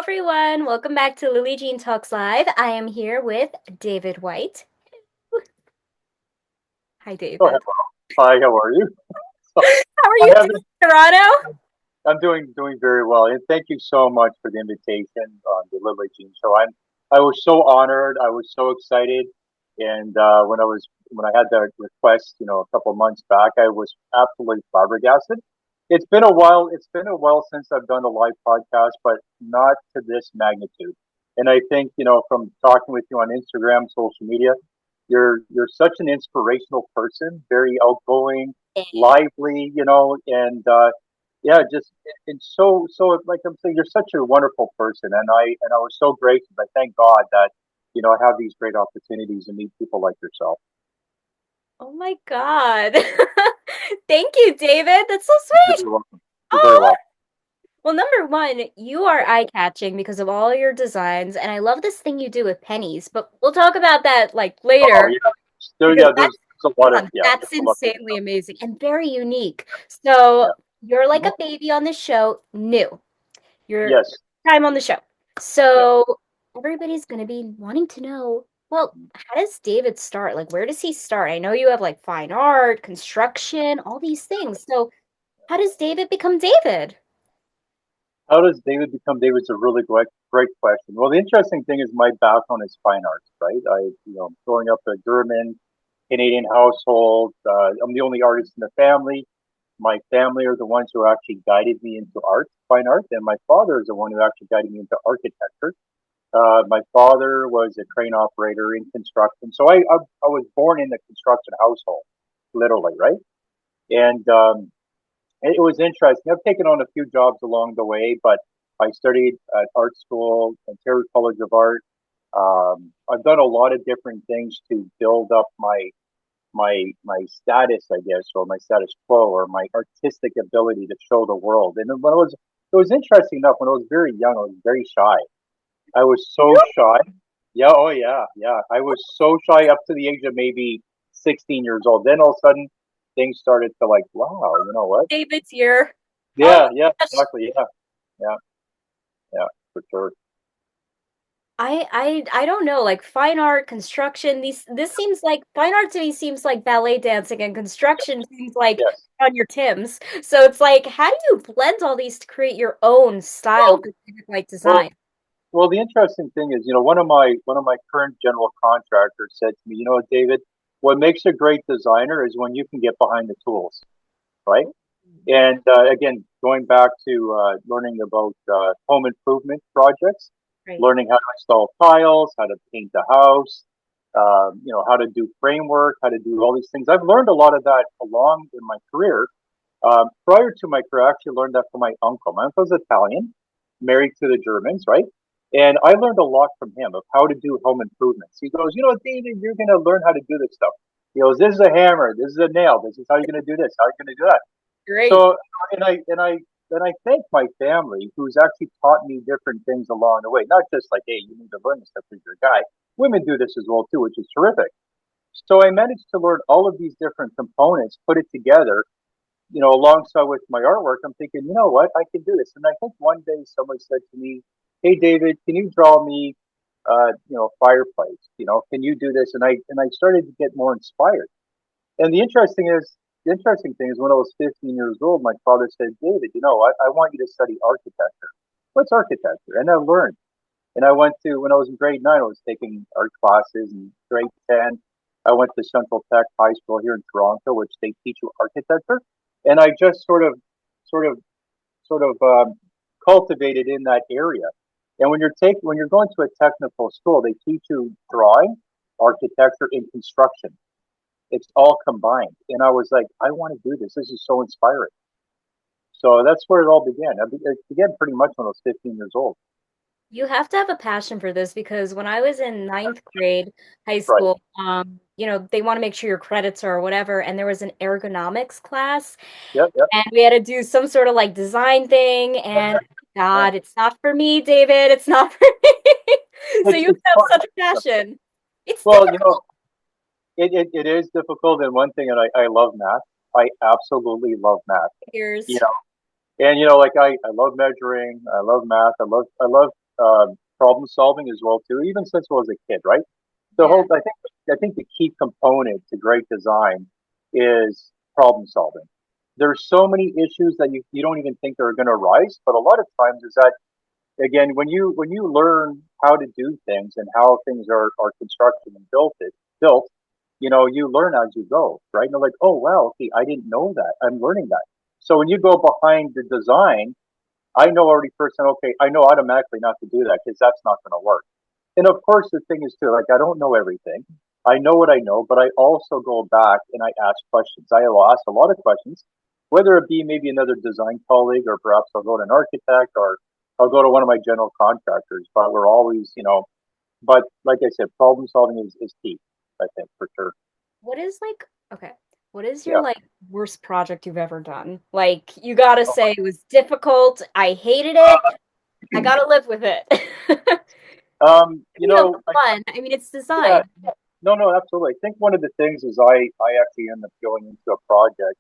everyone. Welcome back to Lillee Jean Talks Live. I am here with David White. Hi, Oh, David. hello. Hi, how are you? How are I you haven't. doing, Toronto? I'm doing very well, and thank you so much for the invitation on the Lillee Jean show. I was so honored. I was so excited, and when I had that request, a couple months back, I was absolutely flabbergasted. It's been a while. It's been a while since I've done a live podcast, but not to this magnitude. And I think from talking with you on Instagram, social media, you're such an inspirational person, very outgoing, lively, and yeah, just and so like I'm saying, you're such a wonderful person, and I was so gracious. I thank God that I have these great opportunities to meet people like yourself. Oh my God. Thank you, David. That's so You're sweet. very welcome. You're very Oh, welcome. well, number one, you are eye-catching because of all your designs, and I love this thing you do with pennies, but we'll talk about that like Oh later yeah, there because yeah. that's There's a lot come of on, yeah. that's There's a lot of insanely stuff. amazing and very unique. So Yeah. you're like Mhm. a baby on the show, new. Your Yes. time on the show. Yeah. So everybody's going to be wanting to know, well, how does David start? Like, where does he start? I know you have like fine art, construction, all these things. So how does David become David? How does David become David? It's a really great question. Well, the interesting thing is my background is fine arts, right? Growing up a German Canadian household, I'm the only artist in the family. My family are the ones who actually guided me into art, fine art, and my father is the one who actually guided me into architecture. My father was a crane operator in construction, so I was born in the construction household, literally, right? And it was interesting. I've taken on a few jobs along the way, but I studied at art school, Ontario College of Art. I've done a lot of different things to build up my status, I guess, or my status quo, or my artistic ability to show the world. And when it was interesting enough. When I was very young, I was very shy. I was so Really? shy. Yeah, oh yeah, yeah. I was so shy up to the age of maybe 16 years old. Then all of a sudden, things started to like, wow, you know what? David's here. Oh Yeah, my yeah, gosh. exactly. Yeah, yeah, yeah, for sure. I don't know, like fine art, construction, this seems like fine art to me seems like ballet dancing and construction seems like Yes. on your Tims. So it's like, how do you blend all these to create your own style Well, for like well, design? well. The interesting thing is, one of my current general contractors said to me, David, what makes a great designer is when you can get behind the tools, right? And again, going back to learning about home improvement projects, Right. learning how to install tiles, how to paint the house, how to do framework, how to do all these things. I've learned a lot of that along in my career. Prior to my career, I actually learned that from my uncle. My uncle's Italian, married to the Germans, right? And I learned a lot from him of how to do home improvements. He goes, David, you're going to learn how to do this stuff. He goes, this is a hammer, this is a nail, this is how you're going to do this, how you're going to do that. Great. So, and I thank my family who's actually taught me different things along the way. Not just like, hey, you need to learn this stuff because you're a guy. Women do this as well too, which is terrific. So I managed to learn all of these different components, put it together, alongside with my artwork. I'm thinking, you know what, I can do this. And I think one day someone said to me, "Hey, David, can you draw me, fireplace? Can you do this?" And I started to get more inspired. And the interesting thing is when I was 15 years old, my father said, David, I want you to study architecture. What's architecture? And I learned. And I went to, when I was in grade nine, I was taking art classes. In grade 10, I went to Central Tech High School here in Toronto, which they teach you architecture. And I just sort of, sort of cultivated in that area. And when you're going to a technical school, they teach you drawing, architecture, and construction. It's all combined. And I was like, I want to do this. This is so inspiring. So that's where it all began. It began pretty much when I was 15 years old. You have to have a passion for this because when I was in ninth grade high Right. school, they want to make sure your credits are or whatever, and there was an ergonomics class, Yep. Yep. and we had to do some sort of like design thing, and Yeah. God, it's not for me, David. It's not for me. So you It's have fun. such a passion. It's Well, difficult. it is difficult. And one thing, and I love math. I absolutely love math. You Years. know, and like I love measuring. I love math. I love problem solving as well too, even since I was a kid, right? The Yeah. whole I think the key component to great design is problem solving. There's so many issues that you don't even think are going to arise, but a lot of times is that again when you learn how to do things and how things are constructed and built, you know, you learn as you go, right? And you're like, oh wow, okay, I didn't know that. I'm learning that. So when you go behind the design, I know already first, okay, I know automatically not to do that because that's not going to work. And of course, the thing is too, like I don't know everything. I know what I know, but I also go back and I ask questions. I will ask a lot of questions, whether it be maybe another design colleague, or perhaps I'll go to an architect, or I'll go to one of my general contractors. But we're always, you know, but like I said, problem solving is key. I think for sure. What is like, okay, what is your Yeah. like worst project you've ever done? Like, you gotta say it was difficult. I hated it. I gotta live with it. You You have know, the fun. I mean, it's yeah, design. no, no, absolutely. I think one of the things is I actually ended up going into a project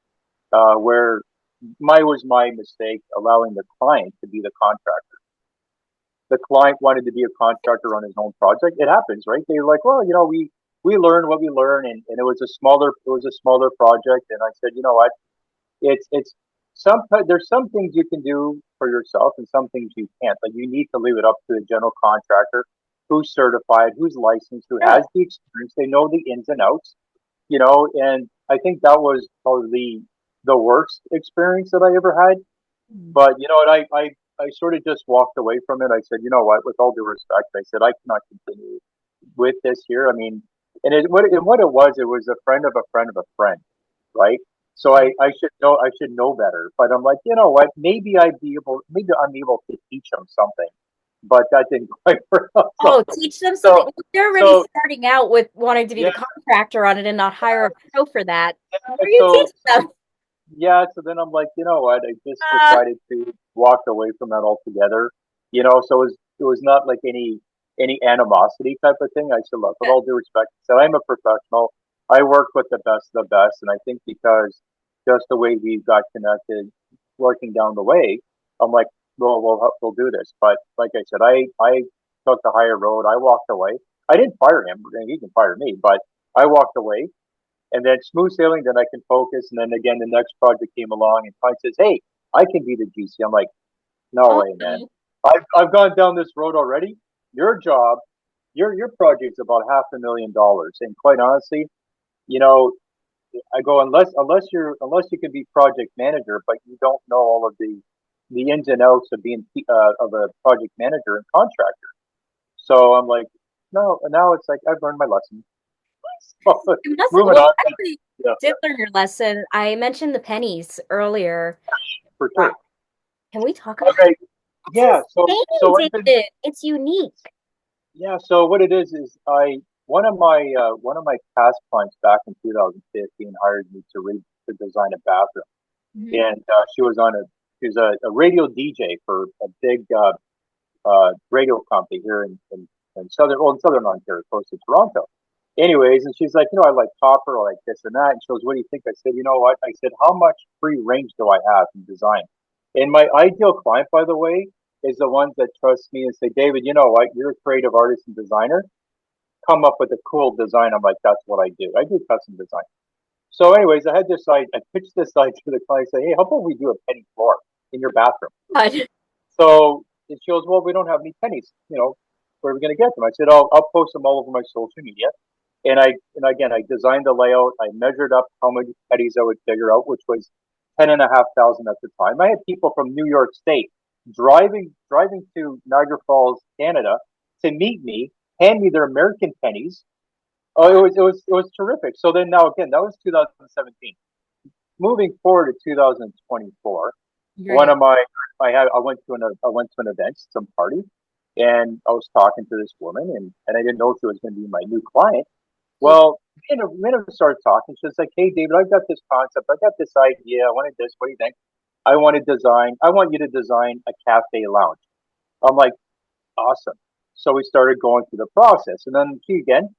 where my mistake allowing the client to be the contractor. The client wanted to be a contractor on his own project. It happens, right? They're like, well, you know, we learn what we learn, and it was a smaller project, and I said, you know what, it's some there's some things you can do for yourself and some things you can't. Like you need to leave it up to a general contractor who's certified, who's licensed, who has Right. the experience. They know the ins and outs, you know. And I think that was probably the worst experience that I ever had. Mm. But you know what, I sort of just walked away from it. I said, you know what, with all due respect, I said I cannot continue with this here. I mean, and what it was a friend of a friend of a friend, right? So Yeah. I should know better. But I'm like, you know what? Maybe I'm able to teach them something. But that didn't quite work out. Oh, teach them something. So Well, they're already so starting out with wanting to be yeah, the contractor on it and not hire a pro for that. What yeah. are you teaching them? Yeah. So then I'm like, you know what? I just Uh, decided to walk away from that altogether. You know, so it was not like any animosity type of thing. I said, look, with all due respect, I said I'm a professional. I work with the best of the best, and I think because just the way we got connected, working down the way, I'm like, well, we'll do this. But like I said, I took the higher road. I walked away. I didn't fire him. He can fire me, but I walked away. And then smooth sailing, then I can focus. And then again, the next project came along, and client says, "Hey, I can be the GC." I'm like, "No oh, way, man! I've gone down this road already. Your job, your project's about $500,000, and quite honestly, you know, I go unless you can be project manager, but you don't know all of the ins and outs of being of a project manager and contractor. So I'm like, no. Now it's like I've learned my lesson. you must, Moving well, on. actually Yeah, did learn your lesson. I mentioned the pennies earlier. for Wow. sure. Can we talk about Okay. Yeah. it's So insane, I've been David? It's unique. Yeah, so what it is I one of my past clients back in 2015 hired me to design a bathroom, Mhm. and she was a radio DJ for a big radio company here in southern Ontario, close to Toronto. Anyways, and she's like, you know, I like copper, I like this and that, and she goes, what do you think? I said, you know what? I said, how much free range do I have in design? And my ideal client, by the way, is the ones that trust me and say, David, you know what? You're a creative artist and designer. Come up with a cool design. I'm like, that's what I do. I do custom design. So, anyways, I pitched this idea to the client. Say, hey, how about we do a penny floor in your bathroom? God. So it shows, well, we don't have any pennies. You know, where are we going to get them? I said, I'll post them all over my social media. And again, I designed the layout. I measured up how many pennies I would figure out, which was 10,500 at the time. I had people from New York State driving to Niagara Falls, Canada, to meet me, hand me their American pennies. Oh, it was terrific. So then now again, that was 2017. Moving forward to 2024, one Right. of my I went to an event, some party, and I was talking to this woman, and I didn't know she was going to be my new client. Well, we started talking. She's like, "Hey, David, I've got this concept. I got this idea. I wanted this. What do you think? I want you to design a cafe lounge." I'm like, "Awesome." So we started going through the process, and then she again,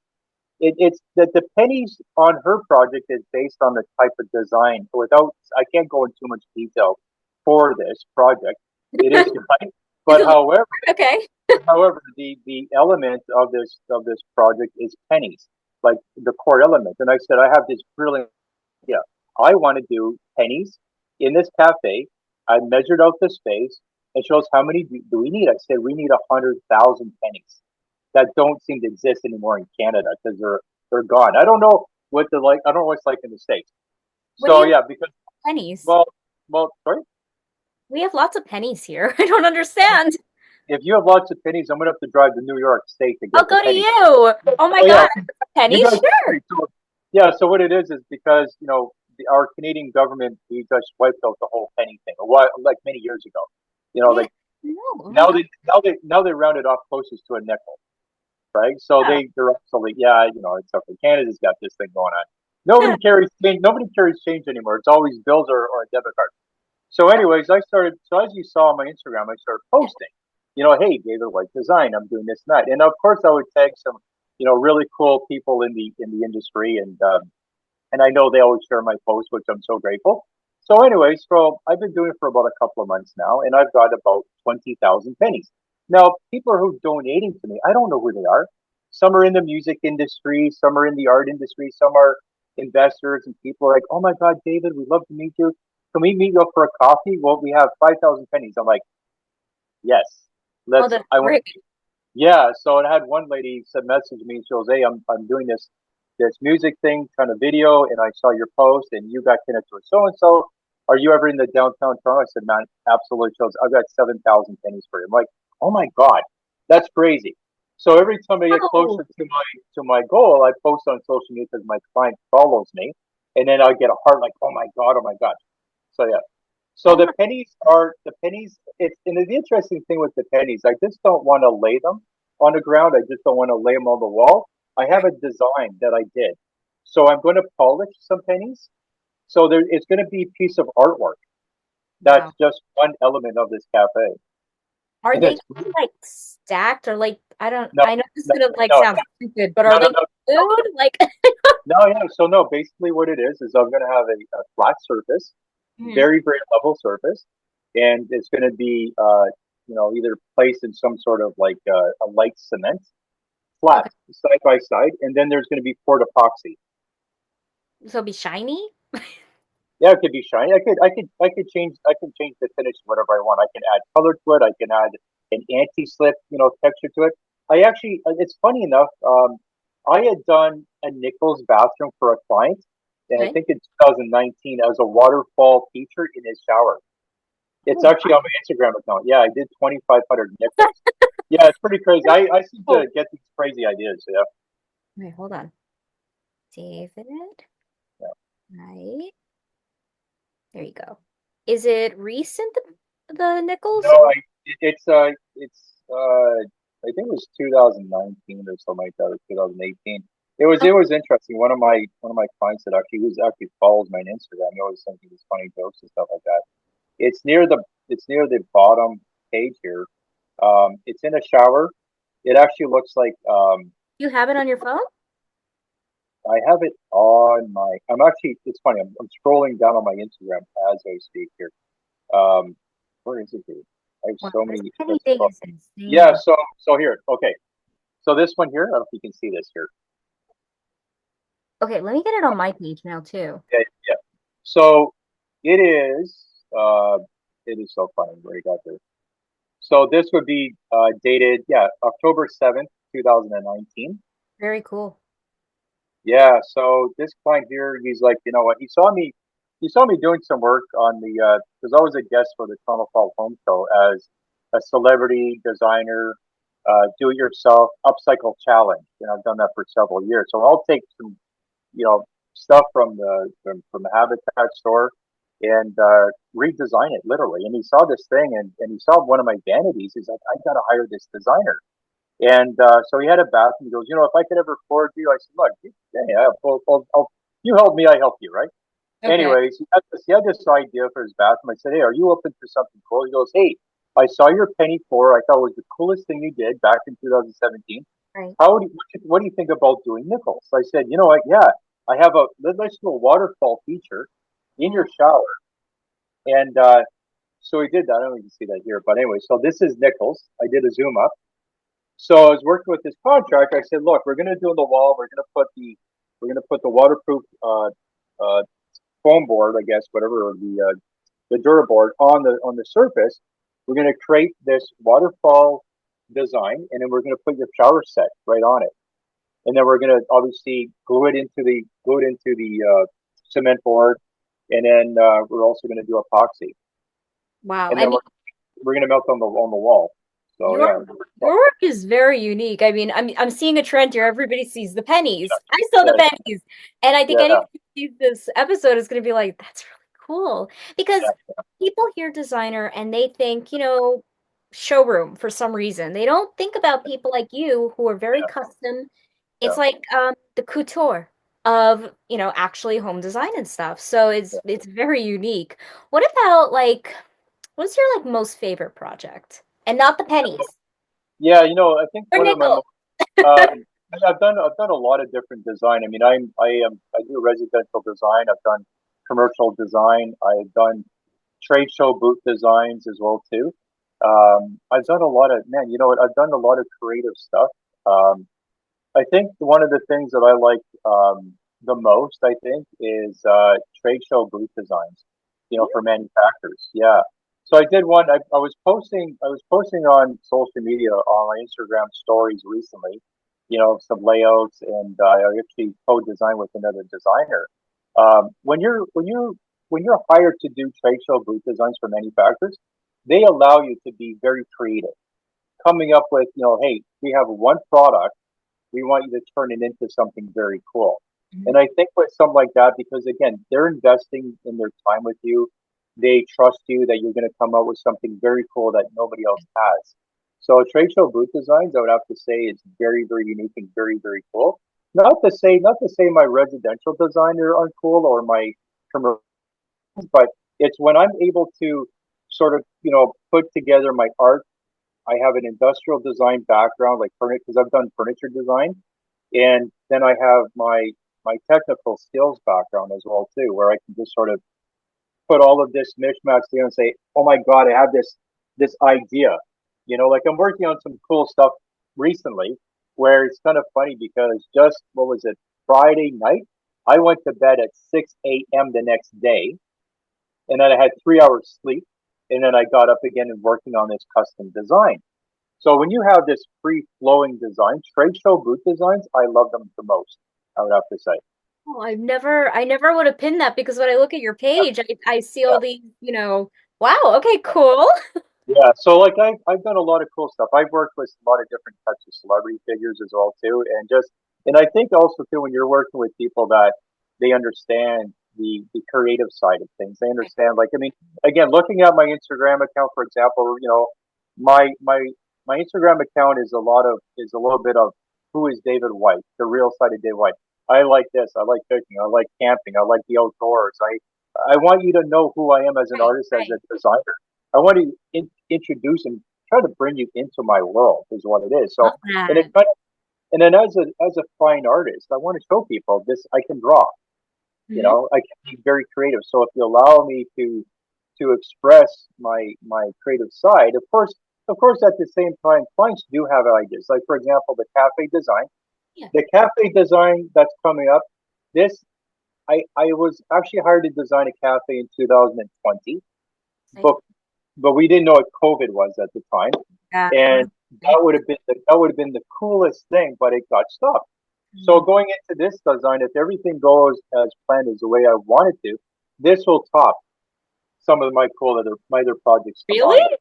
it's that the pennies on her project is based on the type of design. Without, I can't go into too much detail for this project. It is right. But however, Okay. the element of this project is pennies, like the core element. And I said, I have this brilliant idea. I want to do pennies in this cafe. I measured out the space. It shows how many do we need. I said we need 100,000 pennies that don't seem to exist anymore in Canada because they're gone. I don't know what they're like. I don't know what it's like in the States. What do So you yeah, because pennies? well, sorry. We have lots of pennies here. I don't understand. If you have lots of pennies, I'm gonna have to drive to New York State to get I'll the go to pennies. you. Oh my Oh yeah, God. you Pennies? guys. Sure. So, yeah. So what it is because our Canadian government we just wiped out the whole penny thing a while, like many years ago. Yeah. Like No. Oh my God. now they rounded off closest to a nickel, right? So Yeah. they're obsolete. Yeah, it's up. Canada's got this thing going on. Nobody carries change. Nobody carries change anymore. It's always bills or a debit card. So, anyways, I started. So, as you saw on my Instagram, I started posting. Hey, David White Design. I'm doing this and that, and of course, I would tag some, really cool people in the industry, and I know they always share my posts, which I'm so grateful. So, anyways, so I've been doing it for about a couple of months now, and I've got about 20,000 pennies. Now, people who are donating to me, I don't know who they are. Some are in the music industry, some are in the art industry, some are investors, and people are like, "Oh my God, David, we'd love to meet you. Can we meet you up for a coffee?" Well, we have 5,000 pennies. I'm like, "Yes, Oh, let's." that's I want. great. Yeah. So I had one lady said message me. She goes, "Hey, I'm doing this music thing, kind of video, and I saw your post, and you got connected with so and so. Are you ever in the downtown Toronto?" I said, "Man, absolutely." She goes, "I've got 7,000 pennies for you." I'm like, "Oh my God, that's crazy." So every time I get Oh, closer to my goal, I post on social media because my client follows me, and then I get a heart like, "Oh my God, oh my God." So yeah. So oh my. the pennies. It's and the interesting thing with the pennies, I just don't want to lay them on the ground. I just don't want to lay them on the wall. I have Right. a design that I did, so I'm going to polish some pennies. So it's going to be a piece of artwork. That's Wow. just one element of this cafe, Are and they it's like stacked or like I don't no, I know this is no, gonna like no, sound stupid, but no, are no, they no, food? Like no. Yeah. So no, basically what it is I'm going to have a flat surface, Mhm. very very level surface, and it's going to be either placed in some sort of like a light cement flat Okay. side by side, and then there's going to be poured epoxy. So it'll be shiny? Yeah, it could be shiny. I could change the finish whatever I want. I can add color to it. I can add an anti-slip, texture to it. It's funny enough. I had done a Nichols bathroom for a client, and I Okay. think in 2019 as a waterfall feature in his shower. It's Oh actually on my Instagram account. Yeah, I did 2,500 Nichols. Yeah, it's pretty crazy. I seem wow. to get these crazy ideas. Yeah. Wait, hold on. David, right? There you go. Is it recent the No, nickels? I think it was 2019 or something like that, or 2018. Oh, It was interesting. One of my clients that actually who's actually follows my Instagram, he always sends me these funny jokes and stuff like that. It's near the bottom page here. It's in a shower. It actually looks like you have it on your phone? I have it on my. I'm actually. It's funny. I'm scrolling down on my Instagram as I speak here. Um, where is it, dude? I have Wow, so this many. penny thing is Yeah. insane. So here. Okay. So this one here. I don't know if you can see this here. Okay, let me get it on my page now too. Okay. Yeah. So it is. Uh, it is so funny where you got there. So this would be dated. Yeah, October 7th, 2019. Very cool. Yeah. So this client here, he's like, you know what? He saw me doing some work on the. Because I was a guest for the Toronto Fall Home Show as a celebrity designer, do-it-yourself upcycle challenge, and I've done that for several years. So I'll take some, you know, stuff from the Habitat store and redesign it literally. And he saw this thing, and he saw one of my vanities. He's like, I got to hire this designer. And so he had a bathroom. He goes, if I could ever afford you, I said, look, yeah, you help me, I help you, right? Okay. Anyways, he had this idea for his bathroom. I said, hey, are you open for something cool? He goes, hey, I saw your penny floor. I thought it was the coolest thing you did back in 2017. Right. What do you think about doing nickels? I said, you know what? Yeah, let's do a waterfall feature in Oh, your shower. And So we did that. I don't know if you can see that here, but anyway, so this is Nichols. I did a zoom up. So I was working with this contractor. I said, look, we're going to do on the wall. We're going to put the waterproof uh, foam board, I guess, whatever, or the Duraboard on the surface. We're going to create this waterfall design, and then we're going to put your shower set right on it, and then we're going to obviously glue it into the cement board, and then we're also going to do epoxy, Wow. and I then mean, we're going to melt on the wall. So your yeah, your work is very unique. I mean, I'm seeing a trend here. Everybody sees the pennies. I saw the yeah, pennies. And I think yeah, anyone who sees this episode is going to be like, that's really cool. Because yeah, people hear designer and they think, showroom for some reason. They don't think about people like you who are very custom. yeah, It's like the couture of, actually home design and stuff. So yeah. it's very unique. What about like what's your like most favorite project? And not the pennies Yeah, you know, I think or one of my nickel. most I've done a lot of different design. I mean, I do residential design. I've done commercial design. I've done trade show booth designs as well too. I've done a lot of man. You know what? I've done a lot of creative stuff. Um, I think one of the things that I like the most, I think, is trade show booth designs. You know, for manufacturers. Yeah. So I did one. I was posting on social media on my Instagram stories recently. You know, some layouts, and I actually co-designed with another designer. When you're hired to do trade show booth designs for manufacturers, they allow you to be very creative, coming up with, hey, we have one product, we want you to turn it into something very cool. Mhm. And I think with something like that, because again, they're investing in their time with you, they trust you that you're going to come up with something very cool that nobody else has. So trade show booth designs, I would have to say, is very, very unique and very, very cool. Not to say my residential design aren't cool or my commercial, but it's when I'm able to sort of, put together my art. I have an industrial design background, like furniture, because I've done furniture design, and then I have my technical skills background as well too, where I can just sort of put all of this mishmash together and say, "Oh my God, I have this idea." Like I'm working on some cool stuff recently, where it's kind of funny because just what was it, Friday night, I went to bed at 6 a.m. the next day, and then I had 3 hours sleep, and then I got up again and working on this custom design. So when you have this free flowing design, trade show booth designs, I love them the most, I would have to say. Oh, I never would have pinned that because when I look at your page, I see Yeah. all these, wow, okay, cool. Yeah. So like I've done a lot of cool stuff. I've worked with a lot of different types of celebrity figures as well too. And I think also too when you're working with people that they understand the creative side of things. They understand, like, I mean, again, looking at my Instagram account, for example, my my my Instagram account is a little bit of who is David White, the real side of David White. I like this, I like cooking, I like camping, I like the outdoors. I want you to know who I am as an Right, artist, as right. a designer. I want to introduce and try to bring you into my world is what it is. So, Love and it that. kind of, and then as a fine artist, I want to show people this. I can draw. Mhm. I can be very creative. So if you allow me to express my creative side, of course, at the same time, clients do have ideas. Like for example, Yeah. the cafe design that's coming up. This I was actually hired to design a cafe in 2020, Same. but we didn't know what COVID was at the time, Yeah. and that would have been the coolest thing, but it got stopped. So Mhm. going into this design, if everything goes as planned as the way I wanted to, this will top some of my other projects Really? combined.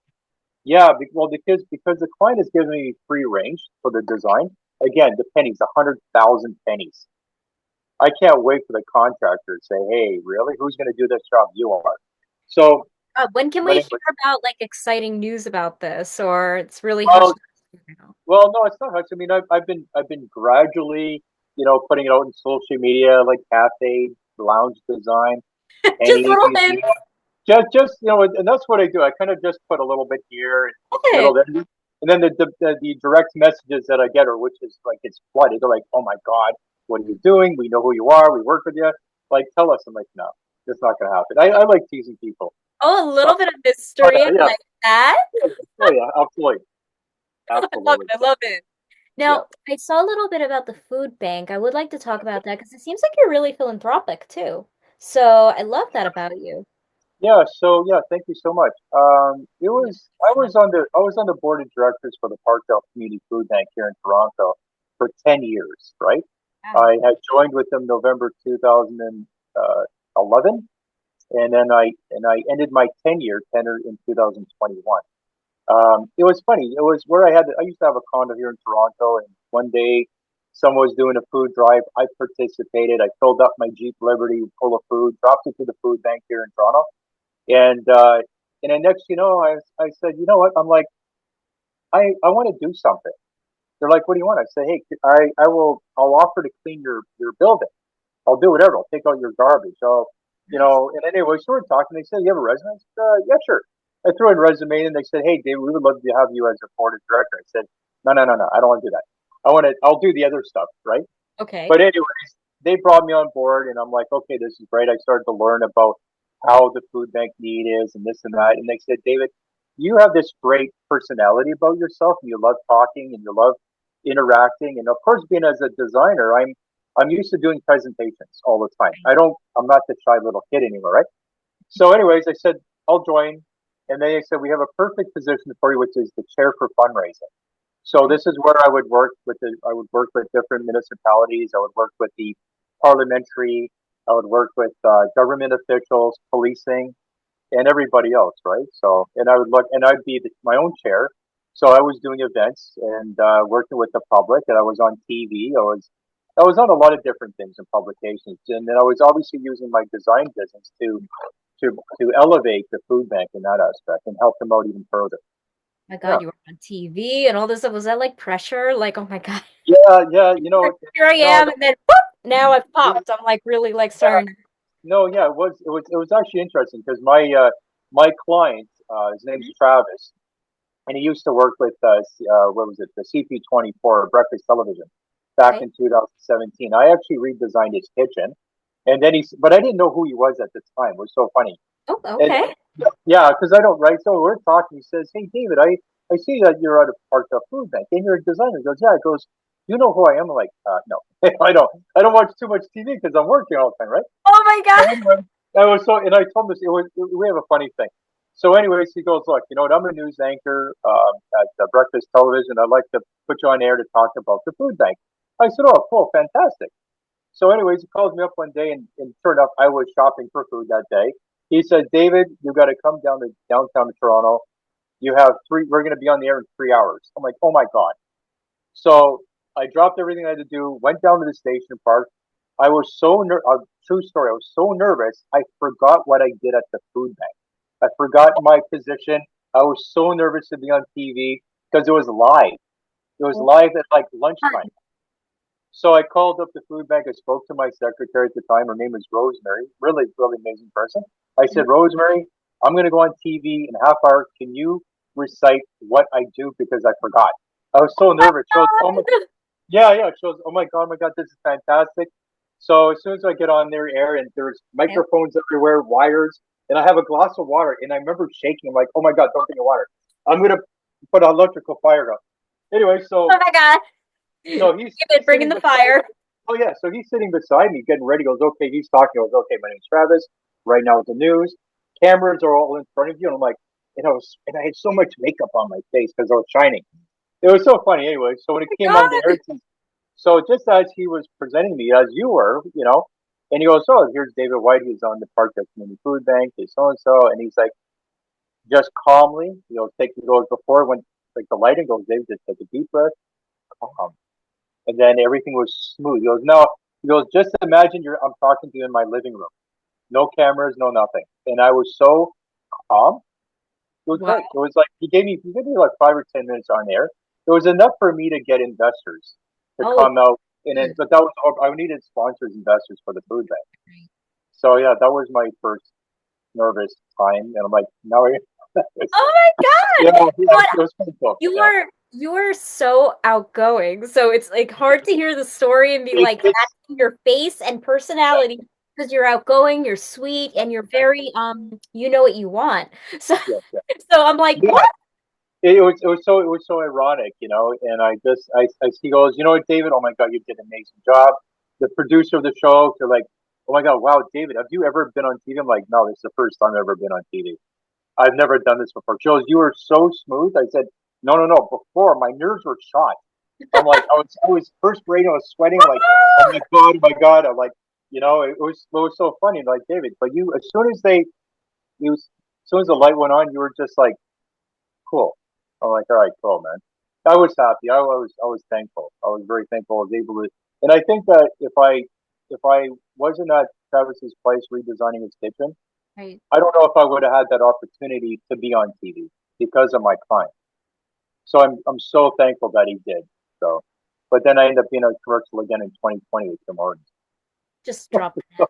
Yeah, well, because the client has given me free range for the design. Again, the pennies, 100,000 pennies. I can't wait for the contractor to say, "Hey, really? Who's going to do this job? You are." So, When can but we hear anyway, about like exciting news about this, or it's really hush well, now? no, it's not much. I mean, I've been gradually, putting it out in social media, like cafe, lounge design, Just pennies, little hints. just and that's what I do. I kind of just put a little bit here and Okay. little there, and then the direct messages that I get are, which is like it's flooded. They're like, "Oh my God, what are you doing? We know who you are. We work with you. Like, tell us." I'm like, "No, it's not going to happen." I like teasing people. Oh, a But, little bit of oh mystery. I yeah, yeah, like that. oh yeah, absolutely, I love absolutely. it. I So love it. yeah, Now, I saw a little bit about the food bank. I would like to talk about that because it seems like you're really philanthropic too. So I love that about you. yeah. So yeah, thank you so much. It Yeah. was I was on the board of directors for the Parkdale Community Foodbank here in Toronto for 10 years. Right, Wow. I had joined with them November 2011, and then I ended my 10-year tenure in 2021. It was funny. It was where I used to have a condo here in Toronto, and one day someone was doing a food drive. I participated. I filled up my Jeep Liberty full of food, dropped it to the food bank here in Toronto, and then next, I said, you know what? I'm like, I want to do something. They're like, what do you want? I say, hey, I'll offer to clean your building. I'll do whatever. I'll take out your garbage. Nice. And anyway, we started talking. They said, you have a resume? I said, yeah, sure. I threw in a resume and they said, hey, Dave, we would love to have you as a board of director. I said, no, no, no, no. I don't want to do that. I'll do the other stuff, right? Okay. But anyways, they brought me on board and I'm like, okay, this is great. I started to learn about how the food bank need is and this and that. And they said, David, you have this great personality about yourself and you love talking and you love interacting. And of course, being as a designer, I'm used to doing presentations all the time. I'm not the shy little kid anymore, right? So, anyways, I said, I'll join. And then they said, we have a perfect position for you, which is the chair for fundraising. So Okay. this is where I would work with different municipalities. I would work with the parliamentary. I would work with government officials, policing, and everybody else, right? So, and I would look, and I'd be my own chair. So I was doing events and working with the public, and I was on TV. I was on a lot of different things in publications, and then I was obviously using my design business to elevate the food bank in that aspect and help them out even further. My Yeah, God, you were on TV and all this stuff. Was that like pressure? Like, oh my God, yeah, yeah. here I No, am, and then whoop, now I've no, popped. I'm like really like yeah, starting. no, yeah. It was actually interesting because my client, his name's Mhm. Travis, and he used to work with what was it, the CP24 breakfast television back Okay. in 2017. I actually redesigned his kitchen, and then but I didn't know who he was at the time. It was so funny. Oh, And okay. yeah, because I don't write. So we're talking. He says, "Hey, David, I see that you're at a Parkdale Food Bank and you're a designer." He goes, "Yeah." It goes, "You know who I am?" I'm like, "No, I don't. I don't watch too much TV because I'm working all the time, right?" Oh my So God. anyway, and I told him this. We have a funny thing. So, anyways, he goes, "Look, you know what? I'm a news anchor at breakfast television. I'd like to put you on air to talk about the food bank." I said, "Oh, cool, fantastic." So, anyways, he calls me up one day, and sure enough, I was shopping for food that day. He said, "David, you got to come down to downtown Toronto. You have three. We're going to be on the air in 3 hours." I'm like, "Oh my god!" So I dropped everything I had to do, went down to the station park. I was true story. I was so nervous, I forgot what I did at the food bank. I forgot my position. I was so nervous to be on TV because it was live. It was Oh, live at like lunchtime. fun. So I called up the food bank. I spoke to my secretary at the time. Her name is Rosemary. Really, really amazing person. I said, Rosemary, I'm going to go on TV in a half hour. Can you recite what I do because I forgot? I was so nervous. She goes, oh my, God. yeah, yeah. She goes, oh my God, this is fantastic. So as soon as I get on their air and there's Okay. microphones everywhere, wires, and I have a glass of water, and I remember shaking. I'm like, oh my God, don't drink water. I'm going to put an electrical fire up. Anyway, Oh my God. so he's David, bring in sitting the beside. fire. Oh yeah, so he's sitting beside me, getting ready. He goes, okay, he's talking. He goes, okay, my name's Travis. Right now with the news, cameras are all in front of you, and I'm like, and I had so much makeup on my face because I was shining. It was so funny, anyway. So when it Oh came on the my air, so just as he was presenting me, as you were, and he goes, oh, here's David White. He's on the Parkdale Community Food Bank. He's so and so, and he's like, just calmly, he goes before when like the lighting goes, David, just take a deep breath, calm, and then everything was smooth. He goes, no, he goes, just imagine I'm talking to you in my living room, no cameras, no nothing, and I was so calm. It was God. great. It was like he gave me like 5 or 10 minutes on air. It was enough for me to get investors to Wow. Oh, come out, and then good. but that was I needed sponsors, investors for the food bank. So yeah, that was my first nervous time, and I'm like, now Oh my yeah, God. yeah, You know what? it was pretty cool. You Yeah, are you are so outgoing. So it's like hard to hear the story and be like it's that's in your face and personality. because you're outgoing, you're sweet, and you're very you know what you want. So Yeah, yeah. so I'm like, Yeah, what? it was so ironic, you know. And he goes, you know what, David? Oh my God, you did an amazing job. The producer of the show, they're like, oh my God, wow, David, have you ever been on TV? I'm like, no, this is the first time I've ever been on TV. I've never done this before. She goes, you were so smooth. I said, no, no, no. Before my nerves were shot. I'm like, I was perspirating, I was sweating, like, oh my God, oh my God. I'm like, you know, it was so funny. Like, David, but you, as soon as the light went on, you were just like, cool. I'm like, all right, cool, man. I was happy. I was thankful. I was very thankful. I was able to, and I think that if I wasn't at Travis's place redesigning his kitchen, Right. I don't know if I would have had that opportunity to be on TV because of my client. So I'm so thankful that he did. So, but then I ended up being on a commercial again in 2020 with Tim Hortons. Just drop that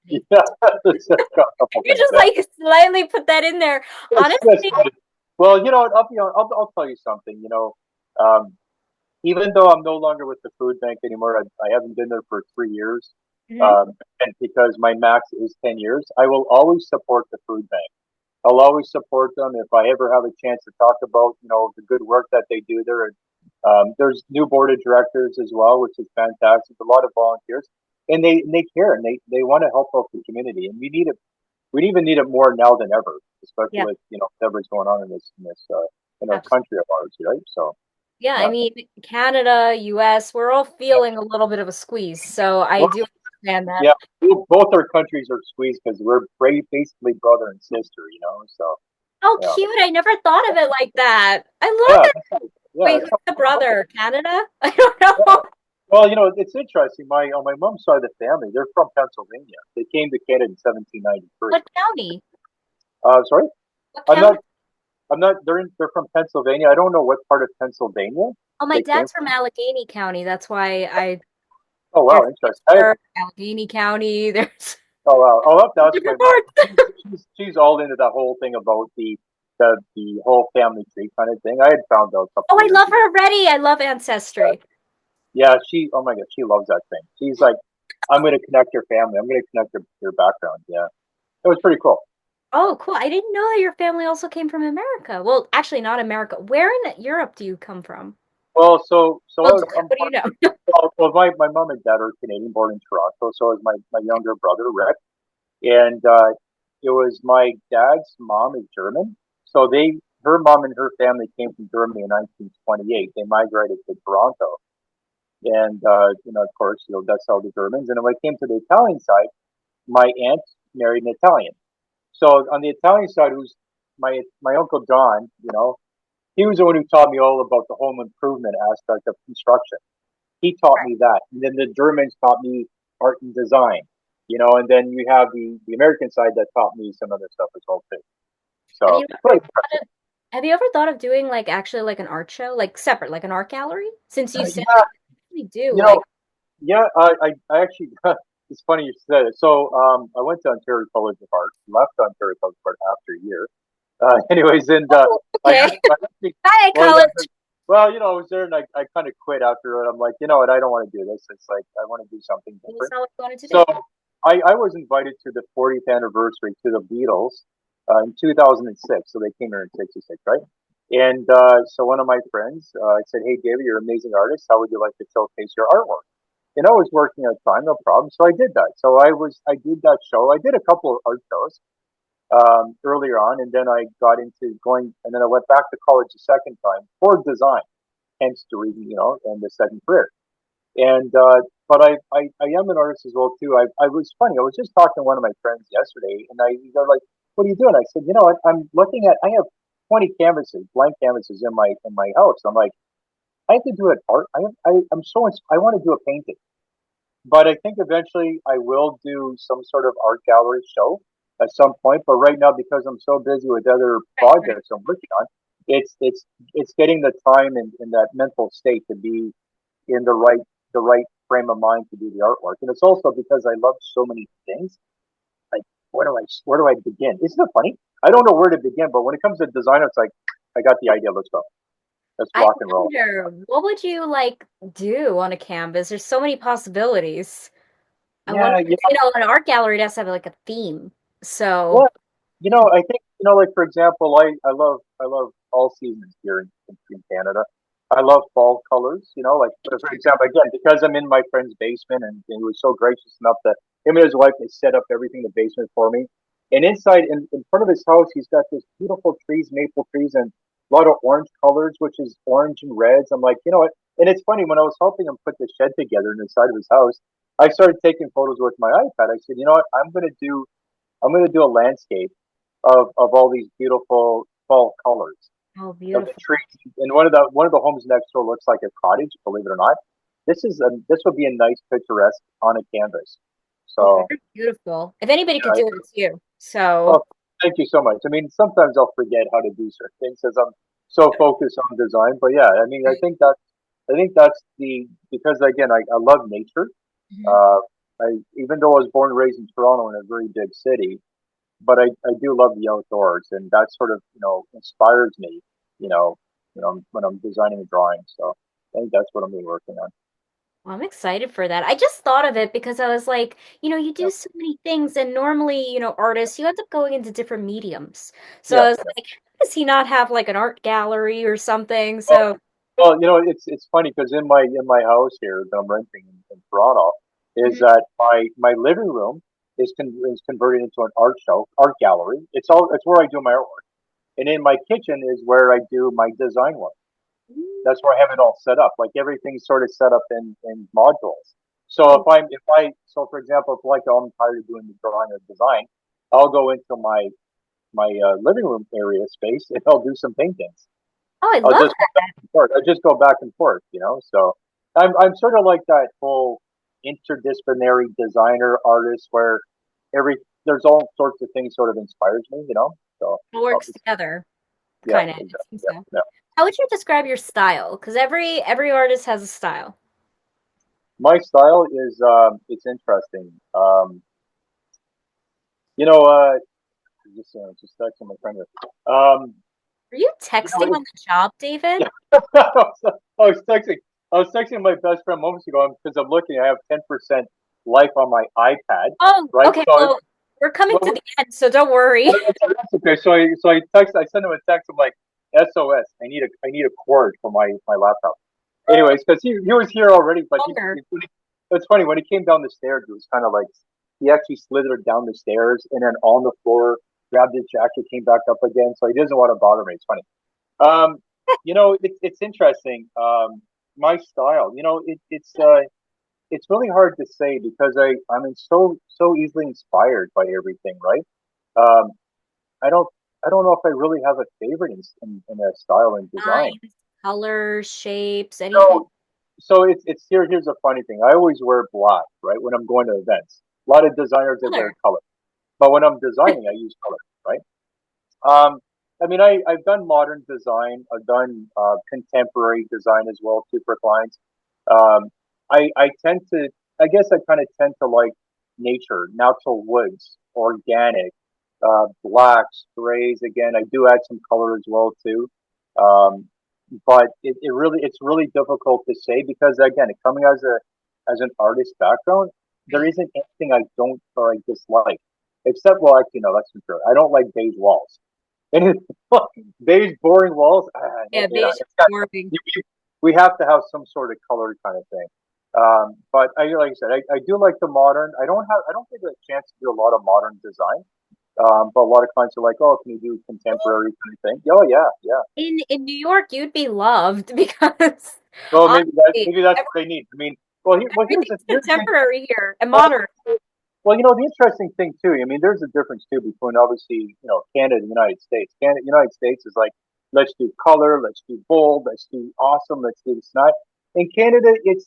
slightly. Yeah, it's just got a couple You things. just Yeah, like slightly put that in there. it's just Honestly, well, you know, I'll tell you something. You know, um, even though I'm no longer with the food bank anymore, I haven't been there for 3 years, mhm, and because my max is 10 years, I will always support the food bank. I'll always support them if I ever have a chance to talk about, you know, the good work that they do there. There's new board of directors as well, which is fantastic. A lot of volunteers, and they care and they want to help out the community, and we need it. We even need it more now than ever, especially yeah, with you know whatever's going on in this in our absolutely. country of ours, right? So Yeah, I yeah. mean, Canada, US, we're all feeling a little bit of a squeeze. So I Well, do understand that. yeah, both our countries are squeezed because we're basically brother and sister, you know. So Oh, yeah, cute. I never thought of it like that. I love yeah, it. yeah. Wait, That's who's how the we look at brother? it. Canada? I don't Yeah. know. Well, you know, it's interesting. My on my mom's side of the family, they're from Pennsylvania. They came to Canada in 1793. What county? Sorry, What I'm not. county? I'm not. They're from Pennsylvania. I don't know what part of Pennsylvania Oh, my they came dad's from from. Allegheny County. That's why Oh there's wow, interesting. Pittsburgh, Allegheny County. There's Oh wow. I'll have to ask my different mom. parts. She's all into that whole thing about the whole family tree kind of thing. I had found out a couple Oh, of I years love ago. her already. I love Ancestry. Yeah, she. Oh my God, she loves that thing. She's like, I'm going to connect your family. I'm going to connect your background. Yeah, it was pretty cool. Oh, cool. I didn't know that your family also came from America. Well, actually, not America. Where in Europe do you come from? Well, Well, what do you know? my mom and dad are Canadian, born in Toronto. So is my younger brother Rick, and it was my dad's mom is German. So her mom and her family came from Germany in 1928. They migrated to Toronto, and you know, of course, you know that's how the Germans. And when it came to the Italian side, my aunt married an Italian. So on the Italian side, who's my uncle John, you know, he was the one who taught me all about the home improvement aspect of construction. He taught me that, and then the Germans taught me art and design, you know, and then you have the American side that taught me some other stuff as well too. Have So you ever quite thought impressive. of, have you ever thought of doing like actually like an art show, like separate, like an art gallery? Since you said Yeah, you do, you like, know, yeah, I actually it's funny you said it. So I went to Ontario College of Art, left Ontario College of Art after a year. Anyways, and oh, okay. I actually, Hi, well, yeah, college. well, you know, I was there and I kind of quit after it. I'm like, you know what, I don't want to do this. It's like I want to do something It's different. not what you wanted to do. So I was invited to the 40th anniversary to the Beatles in 2006. So they came here in '66, right? And so one of my friends, I said, "Hey, David, you're an amazing artist. How would you like to showcase your artwork?" And I was working at the time, no problem. So I did that. So I did that show. I did a couple of art shows earlier on, and then I got into going, and then I went back to college a second time for design, hence the reason, you know, and the second career. And but I am an artist as well too. I was funny. I was just talking to one of my friends yesterday, and they're like, "What are you doing?" I said, "You know, I'm looking at. I have 20 canvases, blank canvases in my house. I'm like, I have to do an art. I'm so I want to do a painting, but I think eventually I will do some sort of art gallery show at some point. But right now, because I'm so busy with other Right, right. projects I'm working on, it's it's it's getting the time and in that mental state to be in the right frame of mind to do the artwork. And it's also because I love so many things. Like where do I begin? Isn't it funny? I don't know where to begin, but when it comes to design, it's like I got the idea. Let's go. Let's I rock and roll. wonder, what would you like do on a canvas? There's so many possibilities. I wonder, Yeah, 'cause, an art gallery does have like a theme. yeah, So, yeah. I think, like for example, I love all seasons here in Canada. I love fall colors, like for example, again, because I'm in my friend's basement and he was so gracious enough that him and his wife they set up everything in the basement for me. And inside in front of his house he's got this beautiful trees, maple trees and a lot of orange colors, which is orange and reds. I'm like, you know what? And it's funny when I was helping him put the shed together in the side of his house, I started taking photos with my iPad. I said, you know what, I'm gonna do a landscape of all these beautiful fall colors Oh, of the beautiful. trees. And one of the homes next door looks like a cottage, believe it or not. This would be a nice picturesque on a canvas. Oh, So very beautiful. If anybody could yeah, do it, it's you. So, well, thank you so much. I mean, sometimes I'll forget how to do certain things as I'm so focused on design. But yeah, I mean, I think that's the because again, I love nature. mhm. Uh, even though I was born and raised in Toronto in a very big city, but I do love the outdoors, and that sort of inspires me. You know, when I'm designing a drawing. So I think that's what I'm really working on. Well, I'm excited for that. I just thought of it because I was like, you Yeah, do so many things, and normally, artists, you end up going into different mediums. So yeah. I was like, how does he not have like an art gallery or something? Well, So, it's funny because in my house here that I'm renting in Toronto, is mhm. that my living room is converted into an art gallery. It's where I do my artwork, and in my kitchen is where I do my design work. That's where I have it all set up. Like everything's sort of set up in modules. So Oh, for example, if like I'm tired of doing the drawing or design, I'll go into my living room area space and I'll do some paintings. I I'll love just go back and forth. I just go back and forth. So I'm sort of like that whole interdisciplinary designer artist where every there's all sorts of things sort of inspires me. So it works it's, together, yeah, kind of. It exactly. seems Yeah, so. yeah. How would you describe your style? Because every artist has a style. My style is it's interesting. You know, just texting my friend here. Are you You know, texting on the job, David? yeah. I was texting my best friend moments ago because I'm looking. I have 10% life on my iPad, Oh, right? okay. So, Well, we're coming to well, the end, so don't worry. that's okay. So I sent him a text. I'm like, SOS. I need a cord for my laptop. Anyways, because he was here already, but Longer. it's funny when he came down the stairs. It was kind of like he actually slithered down the stairs and then on the floor, grabbed his jacket, came back up again. So he doesn't want to bother me. It's funny. Um, it's interesting. My style. It's really hard to say because I'm so easily inspired by everything, right? Um, I don't I don't know if I really have a favorite in a style and design. Lines, colors, shapes, anything. So here's a funny thing. I always wear black, right, when I'm going to events. A lot of designers they wear Color. color, but when I'm designing, I use color, right? Um, I mean, I've done modern design. I've done contemporary design as well too for clients. Um, I tend to, I guess I kind of tend to like nature, natural woods, organic, blacks, grays. Again, I do add some color as well too. Um, but it's really difficult to say because again, coming as an artist background, there Right. isn't anything I don't or I dislike. Except, well, actually, no, that's not true. I don't like beige walls. And it's beige, boring walls. Yeah, beige is It's got, boring. we have to have some sort of color kind of thing. But like I said, I do like the modern. I don't get a chance to do a lot of modern design. But a lot of clients are like, oh, can you do contemporary kind of thing? Oh, yeah, yeah. In New York, you'd be loved because Well, honestly, maybe that's what they need. I mean, here's everything's the contemporary here and well, modern. well, the interesting thing too. I mean, there's a difference too between obviously, Canada and the United States. United States is like, let's do color, let's do bold, let's do awesome, let's do this not. In Canada, it's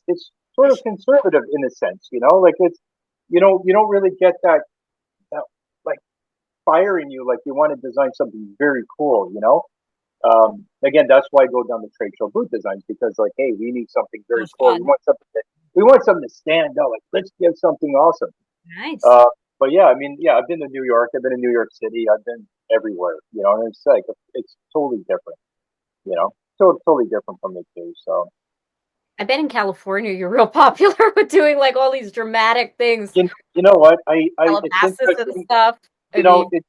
sort of conservative in a sense, like it's, you don't really get that like fire in you, like you want to design something very cool. Again, that's why I go down the trade show booth designs because like, hey, we need something very Gosh, cool. fun. We want something to stand out. Like, let's give something awesome. Nice. Uh, but yeah, I mean, yeah, I've been to New York. I've been in New York City. I've been everywhere. And it's like it's totally different. So totally different from the two. So I bet in California you're real popular with doing like all these dramatic things, You know what? It's Calabasas and interesting. stuff. I You know, mean,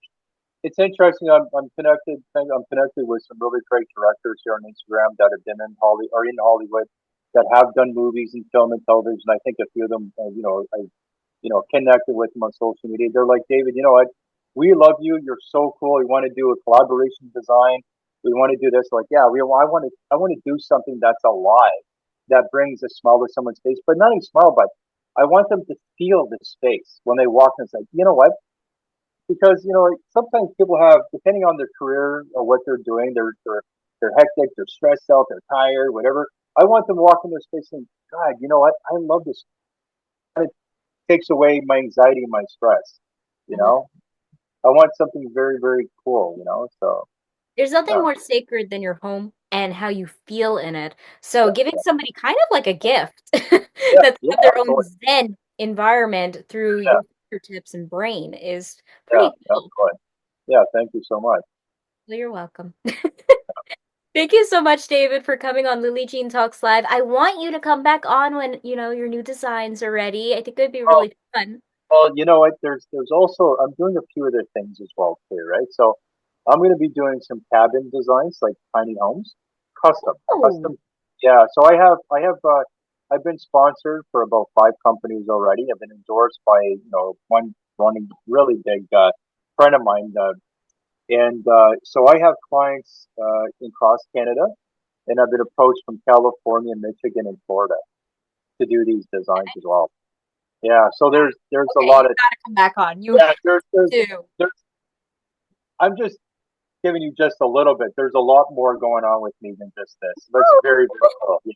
it's interesting. I'm connected. I'm connected with some really great directors here on Instagram that have been in Hollywood, that have done movies and film and television. I think a few of them, connected with them on social media. They're like, David, you know what? We love you. You're so cool. We want to do a collaboration design. We want to do this. Like, yeah, I want to do something that's alive, that brings a smile to someone's face, but not a smile, but I want them to feel the space when they walk in. It's like, you know what? Because sometimes people have, depending on their career or what they're doing, they're hectic, they're stressed out, they're tired, whatever. I want them to walk in their space and, God, you know what? I love this. It takes away my anxiety and my stress. You mhm. know, I want something very, very cool. So There's nothing yeah, more sacred than your home and how you feel in it. So yeah, giving yeah, somebody kind of like a gift yeah, that's yeah, have their own absolutely. zen environment through Yeah, your fingertips and brain is yeah, pretty cool. absolutely. Yeah, thank you so much. Well, you're welcome. Thank you so much, David, for coming on Lillee Jean Talks Live. I want you to come back on when, your new designs are ready. I think it'd be Oh, really fun. well, you know what? There's also, I'm doing a few other things as well too, right? So I'm going to be doing some cabin designs, like tiny homes, custom, Oh, custom. Yeah. So I've been sponsored for about 5 companies already. I've been endorsed by one really big friend of mine, and so I have clients in across Canada, and I've been approached from California, Michigan, and Florida to do these designs as well. Yeah. So there's a okay. lot You of gotta come back on. You yeah, have to. there's I'm just giving you just a little bit. There's a lot more going on with me than just this. That's very, very cool. Yeah,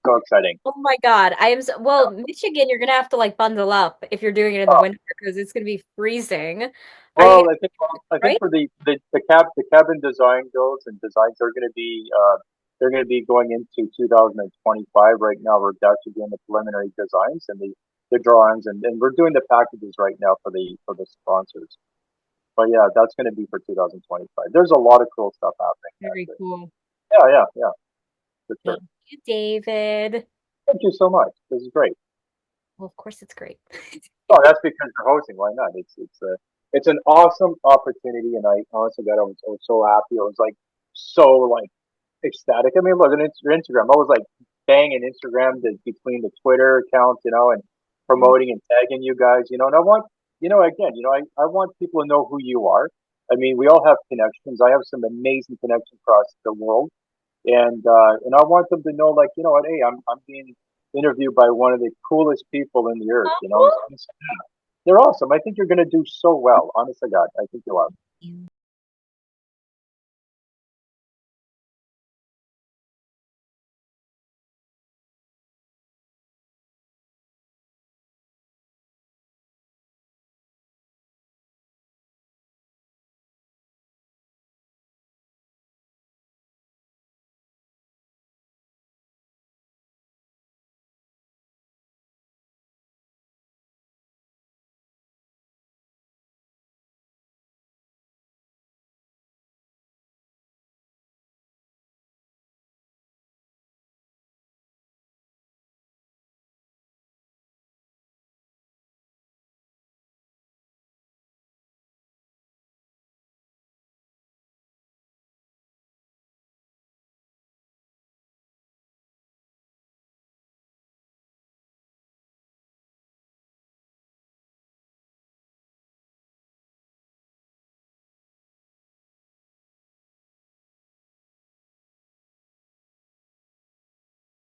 so exciting. Oh my God. I am so, well, Michigan, you're gonna have to like bundle up if you're doing it in the Oh, winter because it's gonna be freezing. Are you well, gonna I think right? for the cabin design builds and designs are going to be they're going to be going into 2025. Right now, we're actually doing the preliminary designs and the drawings, and we're doing the packages right now for the sponsors. But yeah, that's going to be for 2025. There's a lot of cool stuff happening, Very actually. cool. Yeah, yeah, yeah, for sure. Thank you, David. Thank you so much. This is great. Well, of course it's great. Oh, that's because you're hosting. Why not? It's an awesome opportunity, and I honestly I was so happy. I was like so like ecstatic. I mean, look at Instagram. I was like banging Instagram between the Twitter accounts, and Mhm. promoting and tagging you guys, and I want, again, I want people to know who you are. I mean, we all have connections. I have some amazing connections across the world, and I want them to know, like, you know what, hey, I'm being interviewed by one of the coolest people in the earth. Oh, They're awesome. I think you're going to do so well. Honest to God, I think you are.